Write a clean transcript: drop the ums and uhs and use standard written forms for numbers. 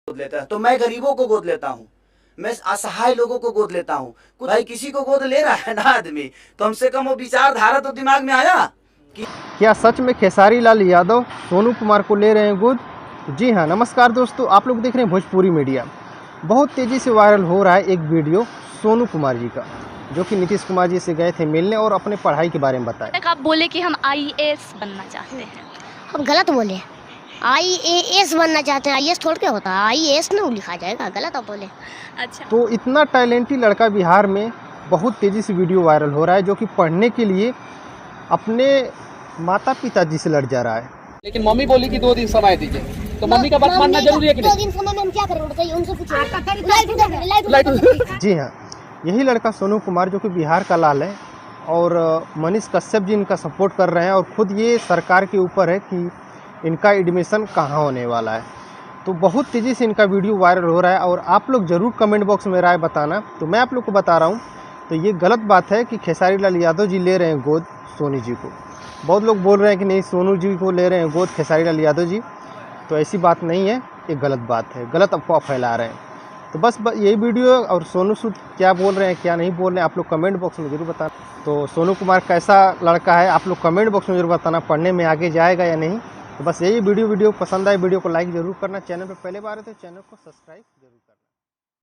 गोद लेता है, तो मैं गरीबों को गोद लेता हूँ, मैं असहाय लोगों को गोद लेता हूँ। भाई किसी को गोद ले रहा है ना आदमी, कम से कम वो विचारधारा तो दिमाग में आया कि क्या सच में खेसारी लाल यादव सोनू कुमार को ले रहे हैं गोद? जी हाँ, नमस्कार दोस्तों, आप लोग देख रहे हैं भोजपुरी मीडिया। बहुत तेज़ी से वायरल हो रहा है एक वीडियो सोनू कुमार जी का, जो कि नीतीश कुमार जी से गए थे मिलने और अपने पढ़ाई के बारे में बताया। आप बोले कि हम आईएएस बनना चाहते हैं। हम गलत बोले, आईएएस बनना चाहते हैं। आईएएस थोड़ के होता है, आईएएस ना लिखा जाएगा, गलत आप बोले। अच्छा, तो इतना टैलेंटेड लड़का बिहार में बहुत तेज़ी से वीडियो वायरल हो रहा है, जो कि पढ़ने के लिए अपने माता पिता जी से लड़ जा रहा है। लेकिन मम्मी बोली कि 2 दिन समय दीजिए, तो मम्मी का बात मानना जरूरी है कि 2 दिन समय में हम क्या करें, बताइए, उनसे पूछिए। लाइट जी हाँ, यही लड़का सोनू कुमार, जो कि बिहार का लाल है, और मनीष कश्यप जी इनका सपोर्ट कर रहे हैं, और ख़ुद ये सरकार के ऊपर है कि इनका एडमिशन कहाँ होने वाला है। तो बहुत तेज़ी से इनका वीडियो वायरल हो रहा है, और आप लोग ज़रूर कमेंट बॉक्स में राय बताना। तो मैं आप लोग को बता रहा हूँ, तो ये गलत बात है कि खेसारी लाल यादव जी ले रहे हैं गोद सोनू जी को। बहुत लोग बोल रहे हैं कि नहीं, सोनू जी को ले रहे हैं गोद खेसारी लाल यादव जी, तो ऐसी बात नहीं है, ये गलत बात है, गलत अफवाह फैला रहे हैं। तो बस यही वीडियो, और सोनू सूद क्या बोल रहे हैं क्या नहीं बोल रहे हैं, आप लोग कमेंट बॉक्स में ज़रूर बताना। तो सोनू कुमार कैसा लड़का है, आप लोग कमेंट बॉक्स में ज़रूर बताना, पढ़ने में आगे जाएगा या नहीं। तो बस यही वीडियो पसंद आए, वीडियो को लाइक ज़रूर करना। चैनल पर पहले बार है तो चैनल को सब्सक्राइब जरूर करना।